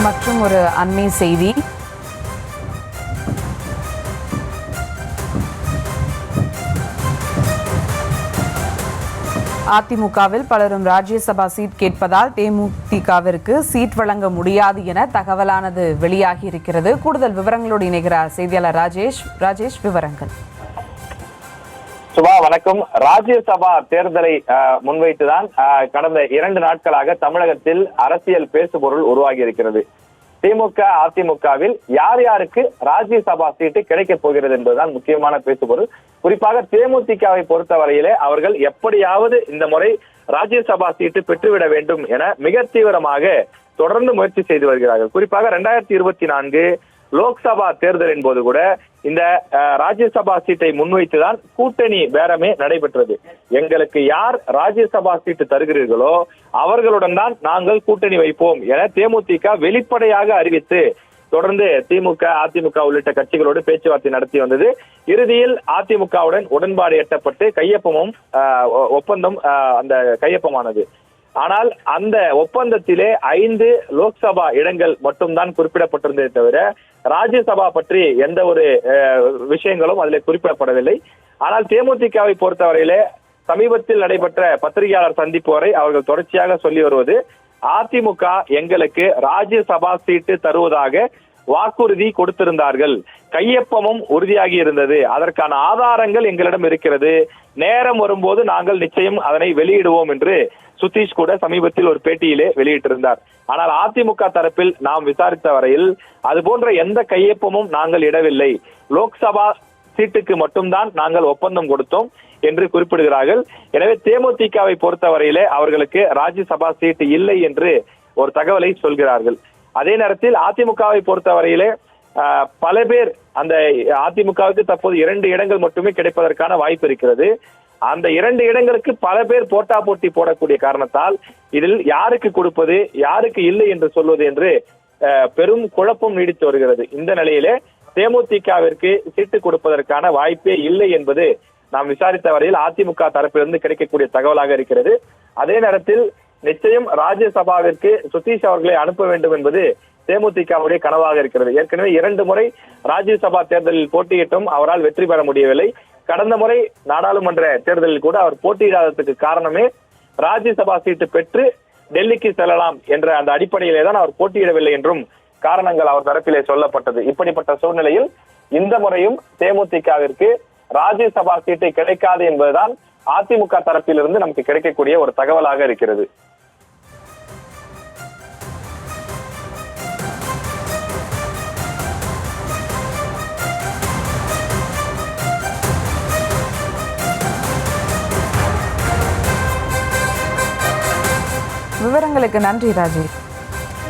மற்றும் ஒரு அண்மை செய்தி. அதிமுகவில் பலரும் ராஜ்யசபா சீட் கேட்பதால் தேமுதிகவிற்கு சீட் வழங்க முடியாது என தகவலானது வெளியாகி இருக்கிறது. கூடுதல் விவரங்களோடு இணைகிறார் செய்தியாளர் ராஜேஷ். விவரங்கள். சுபா, வணக்கம். ராஜ்யசபா தேர்தலை முன்வைத்துதான் கடந்த 2 நாட்களாக தமிழகத்தில் அரசியல் பேசுபொருள் உருவாகி இருக்கிறது. திமுக அதிமுகவில் யார் யாருக்கு ராஜ்யசபா சீட்டு கிடைக்கப் போகிறது என்பதுதான் முக்கியமான பேசுபொருள். குறிப்பாக தேமுதிகவை பொறுத்தவரையிலே அவர்கள் எப்படியாவது இந்த முறை ராஜ்யசபா சீட்டு பெற்றுவிட வேண்டும் என மிக தீவிரமாக தொடர்ந்து முயற்சி செய்து வருகிறார்கள். குறிப்பாக 2024 லோக்சபா தேர்தலின் போது கூட இந்த ராஜ்யசபா சீட்டை முன்வைத்துதான் கூட்டணி பேரமே நடைபெற்றது. எங்களுக்கு யார் ராஜ்யசபா சீட்டு தருகிறீர்களோ அவர்களுடன் தான் நாங்கள் கூட்டணி வைப்போம் என தேமுதிக வெளிப்படையாக அறிவித்து தொடர்ந்து திமுக அதிமுக உள்ளிட்ட கட்சிகளோடு பேச்சுவார்த்தை நடத்தி வந்தது. இறுதியில் அதிமுகவுடன் உடன்பாடு எட்டப்பட்டு கையொப்பமும் ஒப்பந்தம் அந்த கையொப்பமானது. ஆனால் அந்த ஒப்பந்தத்திலே 5 லோக்சபா இடங்கள் மட்டும்தான் குறிப்பிடப்பட்டிருந்ததை தவிர ராஜ்யசபா பற்றி எந்த ஒரு விஷயங்களும் அதில் குறிப்பிடப்படவில்லை. ஆனால் தேமுதிகவை பொறுத்தவரையிலே சமீபத்தில் நடைபெற்ற பத்திரிகையாளர் சந்திப்பு வரை அவர்கள் தொடர்ச்சியாக சொல்லி வருவது, அதிமுக எங்களுக்கு ராஜ்யசபா சீட்டு தருவதாக வாக்குறுதி கொடுத்திருந்தார்கள், கையொப்பமும் உறுதியாகி இருந்தது, அதற்கான ஆதாரங்கள் எங்களிடம் இருக்கிறது, நேரம் வரும்போது நாங்கள் நிச்சயம் அதனை வெளியிடுவோம் என்று சுதீஷ் கூட சமீபத்தில் ஒரு பேட்டியிலே வெளியிட்டிருந்தார். ஆனால் அதிமுக தரப்பில் நாம் விசாரித்த வரையில் அது போன்ற எந்த கையொப்பமும் நாங்கள் இடவில்லை, லோக்சபா சீட்டுக்கு மட்டும்தான் நாங்கள் ஒப்பந்தம் கொடுத்தோம் என்று குறிப்பிடுகிறார்கள். எனவே தேமுதிகவை பொறுத்தவரையிலே அவர்களுக்கு ராஜ்யசபா சீட்டு இல்லை என்று ஒரு தகவலை சொல்கிறார்கள். அதே நேரத்தில் அதிமுகவை பொறுத்தவரையிலே பல பேர் அந்த அதிமுகவுக்கு தற்போது 2 இடங்கள் மட்டுமே கிடைப்பதற்கான வாய்ப்பு இருக்கிறது. அந்த 2 இடங்களுக்கு பல பேர் போட்டா போட்டி போடக்கூடிய காரணத்தால் இதில் யாருக்கு கொடுப்பது யாருக்கு இல்லை என்று சொல்வது என்று பெரும் குழப்பம் நீடித்து வருகிறது. இந்த நிலையிலே தேமுதிகவிற்கு சீட்டு கொடுப்பதற்கான வாய்ப்பே இல்லை என்பது நாம் விசாரித்த வரையில் அதிமுக தரப்பிலிருந்து கிடைக்கக்கூடிய தகவலாக இருக்கிறது. அதே நேரத்தில் நிச்சயம் ராஜ்யசபாவிற்கு சுதீஷ் அவர்களை அனுப்ப வேண்டும் என்பது தேமுதிகவுடைய கனவாக இருக்கிறது. ஏற்கனவே 2 முறை ராஜ்யசபா தேர்தலில் போட்டியிட்டும் அவரால் வெற்றி பெற முடியவில்லை. கடந்த முறை நாடாளுமன்ற தேர்தலில் கூட அவர் போட்டியிடாததுக்கு காரணமே ராஜ்யசபா சீட்டு பெற்று டெல்லிக்கு செல்லலாம் என்ற அந்த அடிப்படையிலே தான் அவர் போட்டியிடவில்லை என்றும் காரணங்கள் அவர் தரப்பிலே சொல்லப்பட்டது. இப்படிப்பட்ட சூழ்நிலையில் இந்த முறையும் தேமுதிகவிற்கு ராஜ்யசபா சீட்டை கிடைக்காது என்பதுதான் அதிமுக தரப்பிலிருந்து நமக்கு கிடைக்கக்கூடிய ஒரு தகவலாக இருக்கிறது. விவரங்களுக்கு நன்றி ராஜேஷ்.